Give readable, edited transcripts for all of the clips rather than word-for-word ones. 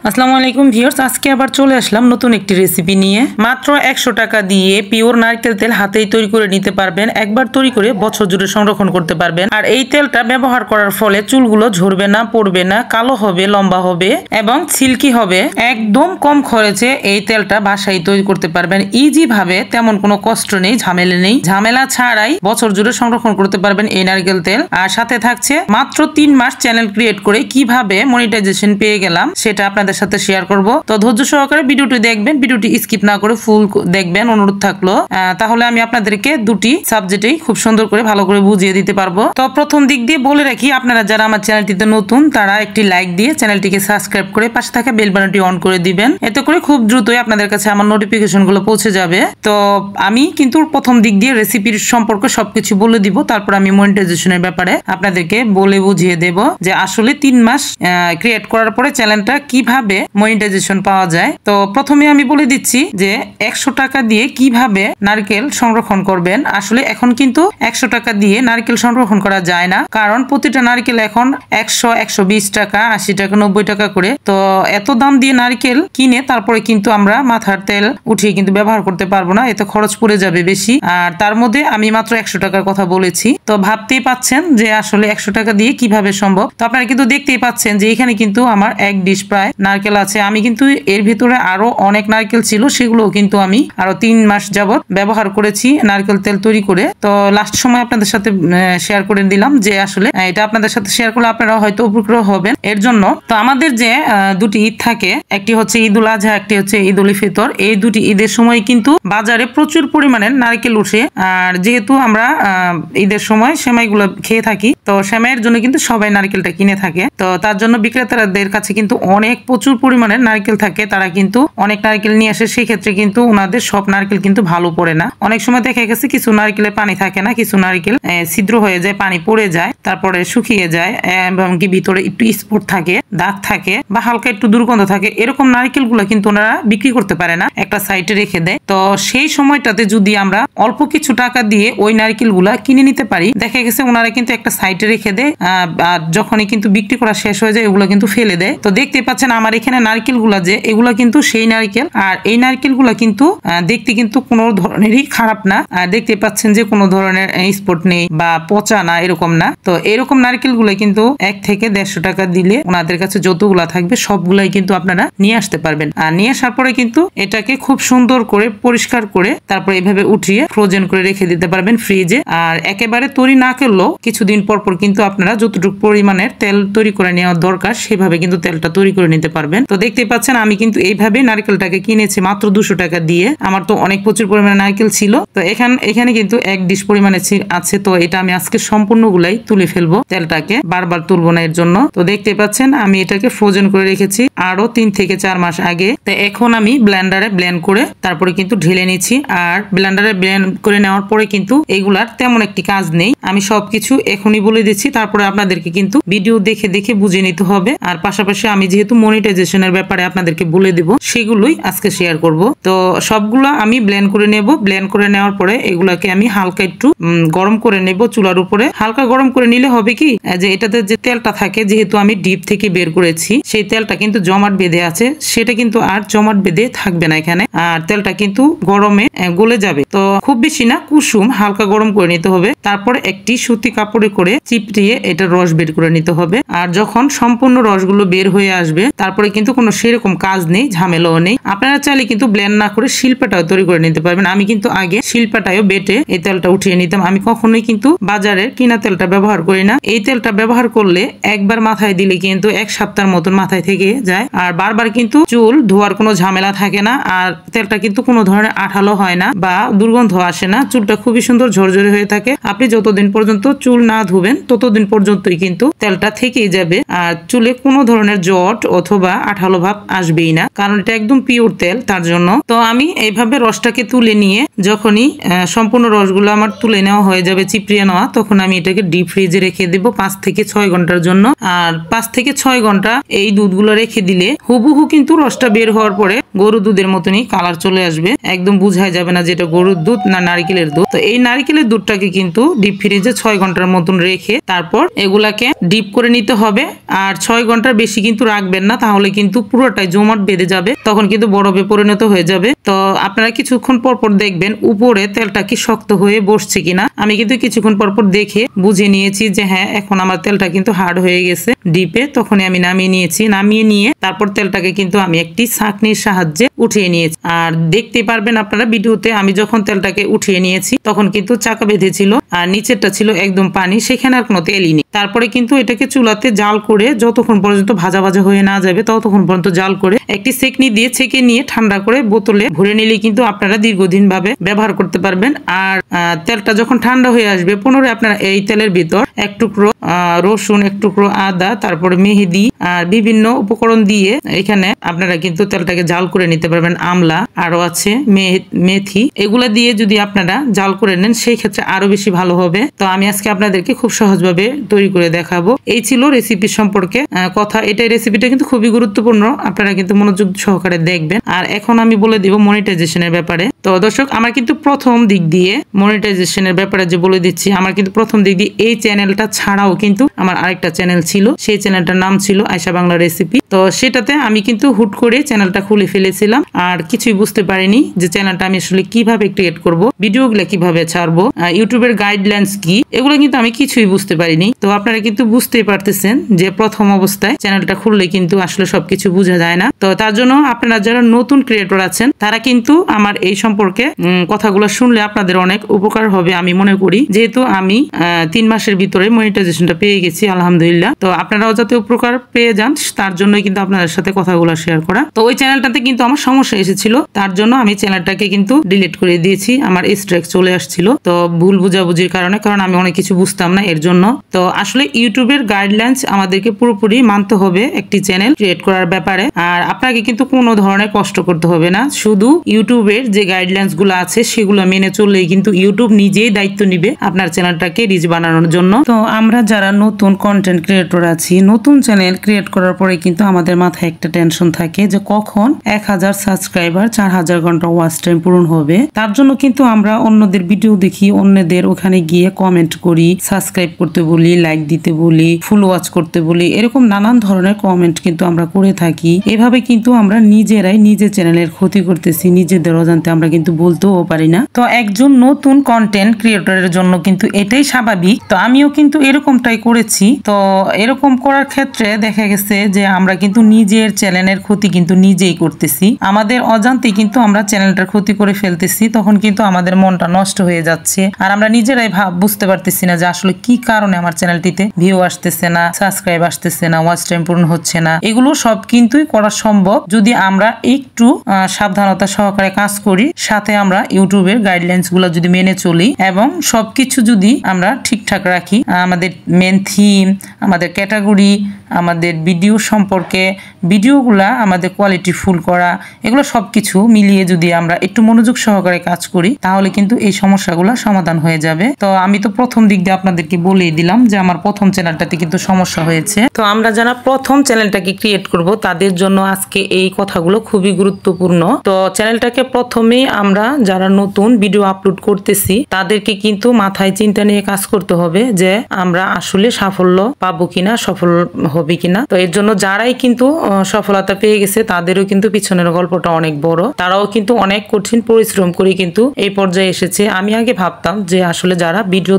আসসালামু আলাইকুম ভিউয়ার্স, আজকে আবার চলে আসলাম নতুন একটি রেসিপি নিয়ে। মাত্র 100 টাকা দিয়ে পিওর নারকেল তেল হাতেই তৈরি করে নিতে পারবেন। একবার তৈরি করে বছর জুড়ে সংরক্ষণ করতে পারবেন। আর এই তেলটা ব্যবহার করার ফলে চুলগুলো ঝরবে না, পড়বে না, কালো হবে, লম্বা হবে এবং সিল্কি হবে। একদম কম খরচে এই তেলটা বাসায় তৈরি করতে পারবেন ইজি ভাবে। তেমন কোনো কষ্ট নেই, ঝামেলা নেই। ঝামেলা ছাড়াই বছর জুড়ে সংরক্ষণ করতে পারবেন এই নারকেল তেল। আর সাথে থাকছে মাত্র 3 মাস চ্যানেল ক্রিয়েট করে কিভাবে মনিটাইজেশন পেয়ে গেলাম সেটা আপনাদের সাথে শেয়ার করব। তো ধৈর্য সহকারে ভিডিওটি দেখবেন, ভিডিওটি স্কিপ না করে ফুল দেখবেন অনুরোধ থাকলো। তাহলে আমি আপনাদেরকে দুটি সাবজেক্টেই খুব সুন্দর করে ভালো করে বুঝিয়ে দিতে পারবো। তো প্রথম দিক দিয়ে বলে রাখি, আপনারা যারা আমার চ্যানেলটিতে নতুন তারা একটি লাইক দিয়ে চ্যানেলটিকে সাবস্ক্রাইব করে পাশে থাকা বেল বাটনটি অন করে দিবেন। এতে করে খুব দ্রুতই আপনাদের কাছে আমার নোটিফিকেশন গুলো পৌঁছে যাবে। তো আমি কিন্তু প্রথম দিক দিয়ে রেসিপির সম্পর্কে সবকিছু বলে দিব, তারপর আমি মনিটাইজেশনের ব্যাপারে আপনাদেরকে বলে বুঝিয়ে দেব যে আসলে 3 মাস ক্রিয়েট করার পরে চ্যানেলটা কিভাবে মনিটাইজেশন পাওয়া যায়। তো প্রথমে আমি বলে দিচ্ছি যে 100 টাকা দিয়ে কিভাবে নারকেল সংরক্ষণ করবেন। আসলে এখন কিন্তু 100 টাকা দিয়ে নারকেল সংরক্ষণ করা যায় না, কারণ প্রতিটা নারকেল এখন 100, 120 টাকা, 80 টাকা, 90 টাকা করে। তো এত দাম দিয়ে নারকেল কিনে তারপরে কিন্তু আমরা মাথার তেল উঠিয়ে কিন্তু ব্যবহার করতে পারবো না, এতে খরচ পড়ে যাবে বেশি। আর তার মধ্যে আমি মাত্র 100 টাকার কথা বলেছি। তো ভাবতেই পাচ্ছেন যে আসলে 100 টাকা দিয়ে কিভাবে সম্ভব। তো আপনারা কিন্তু দেখতেই পাচ্ছেন যে এখানে কিন্তু আমার এক ডিশ প্রায় নারকেল আছে। আমি কিন্তু এর ভিতরে আরো অনেক নারকেল ছিল, সেগুলো কিন্তু আমি আরো 3 মাস যাবত ব্যবহার করেছি নারকেল তেল তৈরি করে। তো লাস্ট সময় আপনাদের সাথে শেয়ার করে দিলাম যে আসলে এটা আপনাদের সাথে শেয়ার করলে আপনারা হয়তো উপকৃত হবেন এর জন্য। তো আমাদের যে দুটি ঈদ থাকে, একটি হচ্ছে ঈদুল আজহা, একটি হচ্ছে ঈদুল ফিতর। এই দুটি ঈদের সময় কিন্তু বাজারে প্রচুর পরিমাণে নারকেল উঠে। আর যেহেতু আমরা ঈদের সময় সেমাইগুলো খেয়ে থাকি, তো সেমাইয়ের জন্য কিন্তু সবাই নারকেলটা কিনে থাকে। তো তার জন্য বিক্রেতাদের কাছে কিন্তু অনেক প্রচুর পরিমাণে নারকেল থাকে, তারা কিন্তু অনেক নারকেল নিয়ে আসে। সেক্ষেত্রে কিন্তু ওনাদের সব নারকেল কিন্তু ভালো পড়ে না। অনেক সময় দেখা গেছে কিছু নারকেলে পানি থাকে না, কিছু নারকেল ছিদ্র হয়ে যায়, পানি পড়ে যায়, তারপরে শুকিয়ে যায় এবং কি ভিতরে একটু স্পট থাকে, দাগ থাকে বা হালকা একটু দুর্গন্ধ থাকে। এরকম নারকেল গুলা কিন্তু ওনারা বিক্রি করতে পারে না, একটা সাইডে রেখে দেয়। তো সেই সময়টাতে যদি আমরা অল্প কিছু টাকা দিয়ে ওই নারকেল গুলা কিনে নিতে পারি, দেখা গেছে ওনারা কিন্তু একটা সাইডে রেখে দেয়। আর যখনই কিন্তু বিক্রি করা শেষ হয়ে যায় ওগুলো কিন্তু ফেলে দেয়। তো দেখতে পাচ্ছেন আমার এখানে নারকেল গুলা যে এগুলা কিন্তু সেই নারকেল। আর এই নারকেল গুলা কিন্তু দেখতে কিন্তু কোনো ধরনেরই খারাপ না। আর দেখতে পাচ্ছেন যে কোনো ধরনের স্পট নেই বা পচা না, এরকম না। তো এরকম নারকেল গুলা কিন্তু 1 থেকে 150 টাকা দিলে ওনাদের কাছে যতগুলা থাকবে সবগুলাই কিন্তু আপনারা নিয়ে আসতে পারবেন। আর নিয়ে আসার পরে কিন্তু এটাকে খুব সুন্দর করে পরিষ্কার করে তারপরে এভাবে উঠিয়ে ফ্রোজেন করে রেখে দিতে পারবেন ফ্রিজে। আর একেবারে তৈরি না করলেও কিছুদিন পর পর কিন্তু আপনারা যতটুকু পরিমাণের তেল তৈরি করে নেওয়া দরকার সেভাবে কিন্তু তেলটা তৈরি করে নিতে পারবেন। তো দেখতে পাচ্ছেন আমি কিন্তু এইভাবে নারকেলটাকে কিনেছি মাত্র 200 টাকা দিয়ে। আমার তো অনেক প্রচুর পরিমাণে নারকেল ছিল। তো এখানে কিন্তু 1 ডিশ পরিমাণে আছে। তো এটা আমি আজকে সম্পূর্ণ গুলাই তুলে ফেলবো, তেলটাকে বারবার তুলবো না এর জন্য। তো দেখতে পাচ্ছেন আমি এটাকে ফ্রোজেন করে রেখেছি আরো 3 থেকে 4 মাস আগে। তো এখন আমি ব্লেন্ডারে ব্লেন্ড করে তারপরে কিন্তু ঢেলে নিচ্ছি। আর ব্লেন্ডারে ব্লেন্ড করে নেওয়ার পরে কিন্তু এগুলার তেমন একটি কাজ নেই, আমি সবকিছু এখনই বলে দিচ্ছি। তারপরে আপনাদেরকে কিন্তু ভিডিও দেখে দেখে বুঝে নিতে হবে। আর পাশাপাশি আমি যেহেতু মনিটাইজেশনের ব্যাপারে আপনাদেরকে বলে দিব, সেগুলোই আজকে শেয়ার করব। তো সবগুলো আমি ব্লেন্ড করে নেব। ব্লেন্ড করে নেওয়ার পরে এগুলাকে আমি হালকা একটু গরম করে নেব চুলার উপরে। হালকা গরম করে নিলে হবে কি যে এটাতে যে তেলটা থাকে, যেহেতু আমি ডিপ থেকে বের করেছি, সেই তেলটা কিন্তু জমাট বেঁধে আছে, সেটা কিন্তু আর জমাট বেঁধে থাকবে না এখানে। আর তেলটা কিন্তু গরমে গলে যাবে। তো খুব বেশি না, কুসুম হালকা গরম করে নিতে হবে। তারপরে একটি সুতি কাপড়ে করে চিপড়িয়ে এটা রস বের করে নিতে হবে। আর যখন সম্পূর্ণ রসগুলো বের হয়ে আসবে তারপরে কিন্তু কোনো সেরকম কাজ নেই, ঝামেলাও নেই। আপনারা চাইলে কিন্তু ব্লেন্ড না করে শিলপাটাও তৈরি করে নিতে পারবেন। আমি কিন্তু আগে শিলপাটাও বেটে এই তেলটা উঠিয়ে নিতাম। আমি কখনোই কিন্তু বাজারের কিনা তেলটা ব্যবহার করি না। এই তেলটা ব্যবহার করলে একবার মাথায় দিলে কিন্তু 1 সপ্তাহের মতন মাথায় থেকে যায়। আর বারবার কিন্তু চুল ধোয়ার কোনো ঝামেলা থাকে না। আর তেলটা কিন্তু কোনো ধরনের আঠালো হয় না বা দুর্গন্ধ আসে না। চুলটা খুবই সুন্দর ঝরঝরে হয়ে থাকে। আপনি যতদিন পর্যন্ত চুল না ধুবেন ততদিন পর্যন্তই কিন্তু তেলটা থেকেই যাবে। আর চুলে কোনো ধরনের জট অথবা আঠালো ভাব আসবেই না, কারণ এটা একদম পিওর তেল, তার জন্য। তো আমি এইভাবে রসটাকে তুলে নিয়ে যখনই সম্পূর্ণ রসগুলো আমার তুলে নেওয়া হয়ে যাবে, চিপড়িয়ে নেওয়া, তখন আমি এটাকে ডিপ ফ্রিজে রেখে দেবো 5 থেকে 6 ঘন্টার জন্য। আর 5 থেকে 6 ঘন্টা এই দুধগুলো রেখে দিলে হুবহু কিন্তু রসটা বের হওয়ার পরে গরুর দুধের মতনই কালার চলে আসবে, একদম বোঝাই যাবে না যে এটা গরুর দুধ না নারকেলের দুধ। তো এই নারকেলের দুধটাকে কিন্তু ডিপ ফ্রিজে 6 ঘন্টার মতন রেখে তারপর এগুলাকে ডিপ করে নিতে হবে। আর 6 ঘন্টার বেশি কিন্তু রাখবেন না, তাহলে কিন্তু পুরোটাই জমাট বেঁধে যাবে, তখন কিন্তু বরফে পরিণত হয়ে যাবে। তো আপনারা কিছুক্ষণ পরপর দেখবেন উপরে তেলটা কি শক্ত হয়ে বসছে কিনা। আমি কিন্তু কিছুক্ষণ পরপর দেখে বুঝে নিয়েছি যে হ্যাঁ, এখন আমার তেলটা কিন্তু হার্ড হয়ে গেছে ডিপে। তখনই আমি নামিয়ে নিয়েছি। নামিয়ে নিয়ে তারপর তেলটাকে কিন্তু আমি একটি ছাঁকনির সাহায্যে উঠিয়ে নিয়েছি। আর দেখতে পারবেন আপনারা ভিডিওতে, আমি যখন তেলটাকে উঠিয়ে নিয়েছি তখন কিন্তু চাকা বেঁধে ছিল আর নিচেরটা ছিল একদম পানি, সেখানে আর কোনো তেলই নেই। তারপরে কিন্তু এটাকে চুলাতে জাল করে যতক্ষণ পর্যন্ত ভাজা ভাজা হয়ে না যাবে ততক্ষণ পর্যন্ত জাল করে একটি সেকনি দিয়ে ছেঁকে নিয়ে ঠান্ডা করে বোতলে ভরে নিলে কিন্তু আপনারা দীর্ঘদিন ভাবে ব্যবহার করতে পারবেন। আর তেলটা যখন ঠান্ডা হয়ে আসবে পুনরায় আপনারা এই তেলের ভিতর এক টুকরো রসুন, এক টুকরো আদা, তারপরে মেহেদি আর বিভিন্ন উপকরণ দিয়ে এখানে আপনারা কিন্তু তেলটাকে জাল করে নিতে পারবেন। আমলা আরো আছে, মেথি, এগুলা দিয়ে যদি আপনারা জাল করে নেন সেই ক্ষেত্রে আরো বেশি ভালো হবে। তো আমি আজকে আপনাদেরকে খুব সহজভাবে তৈরি করে দেখাবো। এই ছিল রেসিপি সম্পর্কে কথা। এটাই রেসিপিটা কিন্তু খুবই গুরুত্বপূর্ণ, আপনারা কিন্তু মনোযোগ সহকারে দেখবেন। আর এখন আমি বলে দিব মনিটাইজেশনের ব্যাপারে। তো দর্শক, আমার কিন্তু প্রথম দিক দিয়ে মনিটাইজেশনের ব্যাপারে যে বলে দিচ্ছি, আমার কিন্তু প্রথম দিক দিয়ে এই চ্যানেলটা ছাড়াও কিন্তু আমার আরেকটা চ্যানেল ছিল, সেই চ্যানেলটার নাম ছিল আয়শা বাংলা রেসিপি। তো সেটাতে আমি কিন্তু হুট করে চ্যানেলটা খুলে ফেলেছিলাম আর কিছুই বুঝতে পারিনি যে চ্যানেলটা আমি আসলে কিভাবে ক্রিয়েট করব, ভিডিওগুলো কিভাবে ছাড়বো, ইউটিউবের গাইডলাইন্স কি, এগুলো কিন্তু আমি কিছুই বুঝতে পারিনি। তো আপনারা কিন্তু বুঝতেই পারতেছেন যে প্রথম অবস্থায় চ্যানেলটা খুললে কিন্তু আসলে সবকিছু বোঝা যায় না। তো তার জন্য আপনারা যারা নতুন ক্রিয়েটর আছেন তারা কিন্তু আমার এই সম্পর্কে কথাগুলো শুনলে আপনাদের অনেক উপকার হবে আমি মনে করি, যেহেতু আমি 3 মাসের ভিতরে মনিটাইজেশনটা পেয়ে গেছি আলহামদুলিল্লাহ। তো আপনারাও যাতে উপকার পেয়ে যান তার জন্যই কিন্তু আপনাদের সাথে কথাগুলো শেয়ার করা। তো ওই চ্যানেলটাতে কিন্তু আমার সমস্যা এসেছিল, তার জন্য আমি চ্যানেলটাকে কিন্তু ডিলিট করে দিয়েছি। আমার স্ট্রাইক চলে আসছিল, তো ভুল বুঝাবুঝির কারণে, কারণ আমি অনেক কিছু বুঝতাম না এর জন্য। তো আসলে ইউটিউবের গাইডলাইন্স আমাদেরকে পুরোপুরি মানতে হবে একটি চ্যানেল ক্রিয়েট করার ব্যাপারে। আর আপনাকে কিন্তু কোনো ধরনের কষ্ট করতে হবে না, শুধু ইউটিউবের যে গাইডলাইন্স গুলো আছে সেগুলো মেনে চললেই কিন্তু ইউটিউব নিজেই দায়িত্ব নিবে আপনার চ্যানেলটাকে রিচ বানানোর জন্য। তো আমরা যারা নতুন কন্টেন্ট ক্রিয়েটর আছি, নতুন চ্যানেল ক্রিয়েট করার পরে কিন্তু আমাদের মাথায় একটা টেনশন থাকে যে কখন 1000 সাবস্ক্রাইবার 4000 ঘন্টা ওয়াচ টাইম পূরণ হবে। তার জন্য কিন্তু আমরা অন্যদের ভিডিও দেখি, অন্যদের ওখানে গিয়ে কমেন্ট করি, সাবস্ক্রাইব করতে বলি, লাইক দিতে বলি, ফুল ওয়াচ করতে বলি, এরকম নানান ধরনের কমেন্ট কিন্তু আমরা করে থাকি। এভাবে কিন্তু আমরা নিজেরাই নিজের চ্যানেলের ক্ষতি করতেছি, নিজেদের অজান্তে আমরা কিন্তু বলতেও পারি না। তো একজন নতুন কন্টেন্ট ক্রিয়েটরের জন্য কিন্তু এটাই স্বাভাবিক। তো আমিও কিন্তু এরকমটাই করেছি। তো এরকম করার ক্ষেত্রে দেখা গেছে যে আমরা কিন্তু নিজের চ্যানেলের ক্ষতি কিন্তু নিজেই করতেছি, আমাদের অজান্তে কিন্তু আমরা চ্যানেলটার ক্ষতি করে ফেলতেছি। তখন কিন্তু আমাদের মনটা নষ্ট হয়ে যাচ্ছে আর আমরা নিজেরাই বুঝতে পারতেছি না যে আসলে কি কারণে আমার চ্যানেলটিতে ভিউ আসতেছে না, সাবস্ক্রাইব আসতেছে না, ওয়াচ টাইম পূরণ হচ্ছে না। এগুলো সব কিন্তু করা সম্ভব যদি আমরা একটু সাবধানতা সহকারে কাজ করি, সাথে আমরা ইউটিউবের গাইডলাইন্স গুলো যদি মেনে চলি এবং সবকিছু যদি আমরা ঠিকঠাক রাখি, আমাদের মেন থিম, আমাদের ক্যাটাগরি, আমাদের ভিডিও সম্পর্কে ভিডিওগুলা আমাদের কোয়ালিটি ফুল করা, এগুলো সবকিছু মিলিয়ে যদি আমরা একটু মনোযোগ সহকারে কাজ করি তাহলে কিন্তু এই সমস্যাগুলো সমাধান হয়ে যাবে। তো আমি তো প্রথম দিক দিয়ে আপনাদেরকে বলেই দিলাম যে আমার প্রথম চ্যানেলটাতে কিন্তু সমস্যা হয়েছে। তো আমরা যারা প্রথম চ্যানেলটাকে ক্রিয়েট করব তাদের জন্য আজকে এই কথাগুলো খুবই গুরুত্বপূর্ণ। তো চ্যানেলটাকে প্রথমে আমরা যারা নতুন ভিডিও আপলোড করতেছি তাদেরকে কিন্তু মাথায় চিন্তা নিয়ে কাজ করতে হবে যে আমরা আসলে সাফল্য পাবো কিনা, সফল হবে কিনা। তো এর জন্য যারাই কিন্তু সফলতা পেয়ে গেছে তাদেরও কিন্তু পিছনের গল্পটা অনেক বড়, তারাও কিন্তু অনেক কঠিন পরিশ্রম করে কিন্তু এই পর্যায়ে এসেছে। আমি আগে ভাবতাম যে আসলে যারা ভিডিও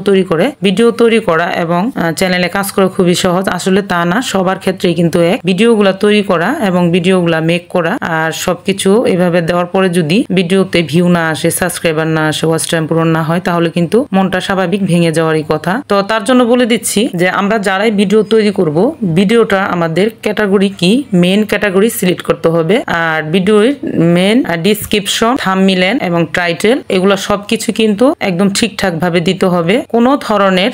তৈরি করা এবং চ্যানেলে কাজ করা খুবই সহজ, আসলে তা না। সবার ক্ষেত্রে কিন্তু এক ভিডিওগুলা তৈরি করা এবং ভিডিওগুলা মেক করা আর সবকিছু এভাবে দেওয়ার পরে যদি ভিডিওতে ভিউ না আসে, সাবস্ক্রাইবার না আসে, ওয়াচ টাইম পূরণ না হয় তাহলে কিন্তু মনটা স্বাভাবিক ভেঙে যাওয়ারই কথা। তো তার জন্য বলে দিচ্ছি যে আমরা যারাই ভিডিও তৈরি করব, ভিডিওটা আমাদের ক্যাটাগরি কি, মেন ক্যাটাগরি সিলেক্ট করতে হবে। আর ভিডিওর মেন ডিসক্রিপশন, থাম্বনেল এবং টাইটেল এগুলো সবকিছু কিন্তু একদম ঠিকঠাক ভাবে দিতে হবে। কোনো ধরনের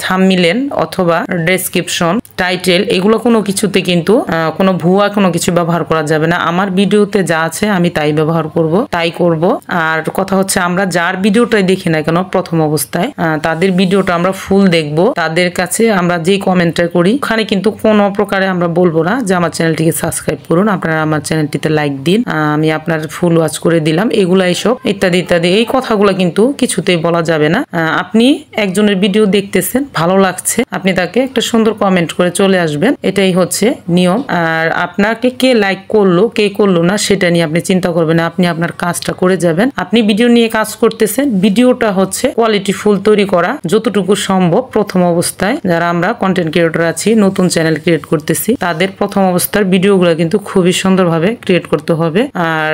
থাম্বনেল অথবা ডেসক্রিপশন, টাইটেল এগুলো কোনো কিছুতে কিন্তু কোনো ভুয়া কোনো কিছু ব্যবহার করা যাবে না। আমার ভিডিওতে যা আছে আমি তাই ব্যবহার করব, তাই করব। আর কথা হচ্ছে আমরা যার ভিডিওটাই দেখি না কেন প্রথম অবস্থায় তাদের ভিডিওটা আমরা ফুল দেখব, তাদের কাছে আমরা যে কমেন্টটা করি ওখানে কিন্তু কোনো প্রকারে আমরা বলবো না যে আমার চ্যানেলটিকে সাবস্ক্রাইব করুন, আপনারা আমার চ্যানেলটিতে লাইক দিন, আমি আপনার ফুল ওয়াচ করে দিলাম, এগুলা এইসব ইত্যাদি ইত্যাদি এই কথাগুলো কিন্তু কিছুতেই বলা যাবে না। আপনি একজনের ভিডিও দেখতেছেন, ভালো লাগছে, আপনি তাকে একটা সুন্দর কমেন্ট করে চলে আসবেন, এটাই হচ্ছে নিয়ম। আর আপনাকে কে লাইক করলো কে করলো না সেটা নিয়ে আপনি চিন্তা করবেন না, আপনি আপনার কাজটা করে যাবেন। আপনি ভিডিও নিয়ে কাজ করতেছেন, ভিডিওটা হচ্ছে কোয়ালিটি ফুল তৈরি করা যতটুকু সম্ভব। প্রথম অবস্থায় যারা আমরা কন্টেন্ট ক্রিয়েটর আছি, নতুন চ্যানেল ক্রিয়েট করতেছি, তাদের প্রথম অবস্থার ভিডিওগুলো কিন্তু খুবই সুন্দরভাবে ক্রিয়েট করতে হবে। আর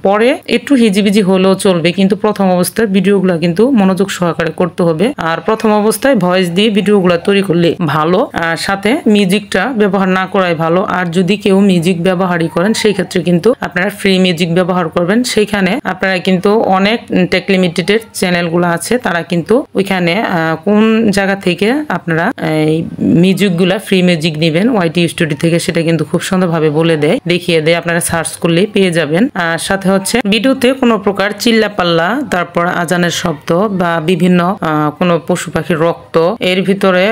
পরে একটু হিজিবিজি হলেও চলবে, কিন্তু প্রথম অবস্থার ভিডিওগুলো কিন্তু মনোযোগ সহকারে করতে হবে। আর প্রথম অবস্থায় ভয়েস দিয়ে ভিডিওগুলো তৈরি করলে ভালো, আর সাথে মিউজিকটা ব্যবহার না করাই ভালো। আর যদি কেউ মিউজিক ব্যবহারই করেন সেই ক্ষেত্রে কিন্তু আপনারা ফ্রি মিউজিক ব্যবহার করবেন। সেইখানে আপনারা কিন্তু অনেক টেক লিমিটেডের চ্যানেলগুলো আছে, তারা কিন্তু ওইখানে কোন জায়গা থেকে আপনারা এই মিউজিকগুলা ফ্রি মিউজিক নেবেন ওয়াইটি স্টুডিও থেকে সেটা কিন্তু খুব সুন্দরভাবে বলে দেয়, দেখিয়ে দেয়, আপনারা সার্চ করলেই পেয়ে যাবেন। আর সাথে হচ্ছে ভিডিওতে কোনো প্রকার চিল্লাপাল্লা, তারপর আজানের শব্দ বা বিভিন্ন কোনো পশু পাখির রক্ত, এর ভিতরে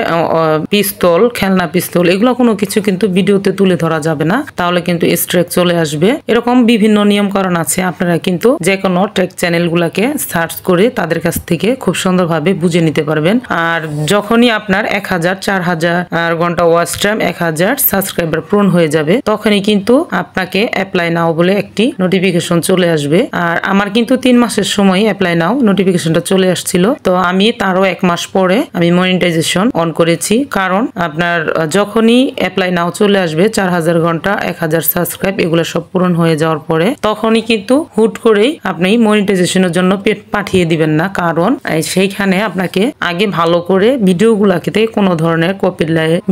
পিস্তল, খেলনা পিস্তল, এগুলো কোনো কিছু কিন্তু ভিডিওতে তুলে ধরা যাবে না, তাহলে কিন্তু স্ট্রাইক চলে আসবে। এরকম বিভিন্ন নিয়ম কারণ আছে, আপনারা কিন্তু যে কোনো টেক চ্যানেলগুলোকে সার্চ করে তাদের কাছ থেকে খুব সুন্দরভাবে বুঝে নিতে পারবেন। আর যখনই আপনার 1000 4000 ঘন্টা ওয়াচ টাইম 1000 সাবস্ক্রাইবার পূরণ হয়ে যাবে, তখনই কিন্তু আপনাকে অ্যাপ্লাই নাও বলে একটি নোটিফিকেশন চলে আসবে। আর আমার কিন্তু 3 মাসের সময় অ্যাপ্লাই নাও নোটিফিকেশনটা চলে আসছিল, তো আমি তারও 1 মাস পরে আমি মনিটাইজেশন অন করেছি। কারণ আপনার যখনই অ্যাপ্লাই নাও চলে আসবে 4000 ঘন্টা 1000 সাবস্ক্রাইব এগুলো সব পূরণ হয়ে যাওয়ার পরে, তখনই কিন্তু হুট করেই আপনি মনিটাইজেশনের জন্য পাঠিয়ে দিবেন না। কারণ সেইখানে আপনাকে আগে ভালো করে ভিডিওগুলোতে কোনো ধরনের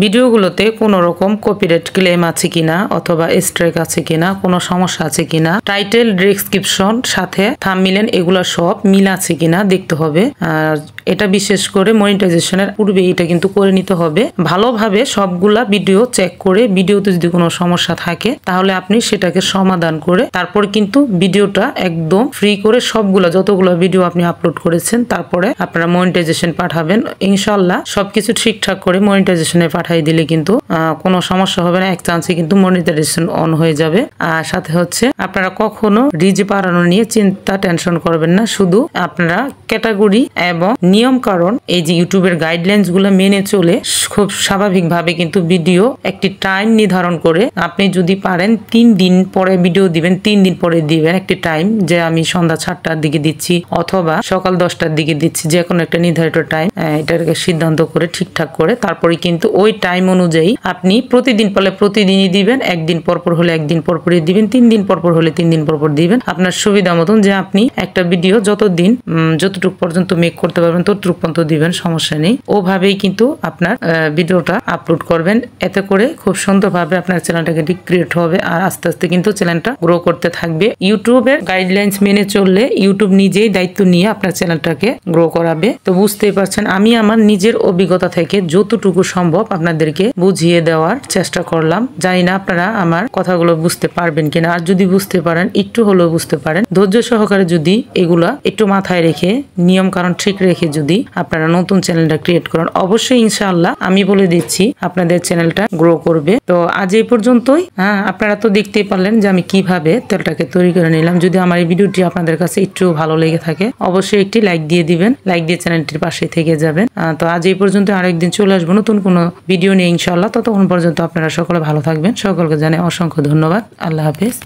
ভিডিওগুলোতে কোনো রকম কপিরাইট ক্লেম আছে কিনা অথবা স্ট্রাইক আছে কিনা, কোনো সমস্যা আছে কিনা, টাইটেল, ডেসক্রিপশন, সাথে থাম্বনেল এগুলো সব মিল আছে কিনা দেখতে হবে। আর এটা বিশেষ করে মনিটাইজেশনের পূর্বে এটা কিন্তু করে নিতে হবে। ভালোভাবে সবগুলা ভিডিও চেক করে ভিডিওতে যদি কোনো সমস্যা থাকে তাহলে আপনি সেটাকে সমাধান করে তারপর কিন্তু ভিডিওটা একদম ফ্রি করে সবগুলা যতগুলো ভিডিও আপনি আপলোড করেছেন তারপরে আপনারা মনিটাইজেশন পাঠাবেন। ইনশাআল্লাহ সবকিছু ঠিকঠাক করে মনিটাইজেশনে পাঠিয়ে দিলে কিন্তু কোনো সমস্যা হবে না, এক চান্সে কিন্তু মনিটাইজেশন অন হয়ে যাবে। আর সাথে হচ্ছে আপনারা কখনো রিচ বাড়ানো নিয়ে চিন্তা টেনশন করবেন না, শুধু আপনারা ক্যাটাগরি এবং নিয়ম কারণ এই যে ইউটিউবের গাইডলাইন্স গুলো মেনে চলে খুব স্বাভাবিকভাবে কিন্তু ভিডিও একটি টাইম নির্ধারণ করে আপনি যদি পারেন 3 দিন পরে ভিডিও দিবেন, 3 দিন পরে দিবেন একটি টাইম, যে আমি সন্ধ্যা 7টার দিকে দিচ্ছি অথবা সকাল 10টার দিকে দিচ্ছি, যে কোনো একটা নির্ধারিত টাইম এটাকে সিদ্ধান্ত করে ঠিকঠাক করে তারপরে কিন্তু ওই টাইম অনুযায়ী আপনি প্রতিদিন পারলে প্রতিদিনই দিবেন, একদিন পরপর হলে একদিন পরপরই দিবেন, 3 দিন পরপর হলে 3 দিন পরপর দিবেন, আপনার সুবিধা মতন। যে আপনি একটা ভিডিও যতদিন যতটুকু পর্যন্ত মেক করতে পারবেন ততটুকু পর্যন্ত দিবেন, সমস্যা নেই। ওভাবেই কিন্তু আপনার ভিডিওটা আপলোড করবেন, এতে করে খুব সুন্দরভাবে আপনার চ্যানেলটাকে ক্রিয়েট হবে আর আস্তে আস্তে কিন্তু চ্যানেলটা গ্রো করতে থাকবে। ইউটিউবের গাইডলাইন্স মেনে চললে ইউটিউব নিজেই দায়িত্ব নিয়ে আপনার চ্যানেলটাকে গ্রো করাবে। তো বুঝতেই পারছেন আমি আমার নিজের অভিজ্ঞতা থেকে যতটুকু সম্ভব আপনাদেরকে বুঝিয়ে দেওয়ার চেষ্টা করলাম। জানি না আপনারা আমার কথাগুলো বুঝতে পারবেন কিনা, আর যদি বুঝতে পারেন একটু হলেও বুঝতে পারেন, ধৈর্য সহকারে যদি এগুলা একটু মাথায় রেখে নিয়ম কারণ ঠিক রেখে যদি আপনারা নতুন চ্যানেলটা ক্রিয়েট করেন, অবশ্যই ইনশাআল্লাহ আমি বলে দিচ্ছি আপনাদের চ্যানেলটা গ্রো করবে। তো আজ এই পর্যন্তই। আপনারা তো দেখতেই পারলেন যে আমি কিভাবে তেলটাকে তৈরি করে নিলাম। যদি আমার এই ভিডিওটি আপনাদের কাছে একটু ভালো লেগে থাকে অবশ্যই একটি লাইক দিয়ে দিবেন, লাইক দিয়ে চ্যানেলটির পাশে থেকে যাবেন। তো আজ এই পর্যন্ত, আরেকদিন চলে আসবো নতুন কোনো ভিডিও নিয়ে ইনশাআল্লাহ। ততক্ষণ পর্যন্ত আপনারা সকলে ভালো থাকবেন। সকলকে জানাই অসংখ্য ধন্যবাদ। আল্লাহ হাফেজ।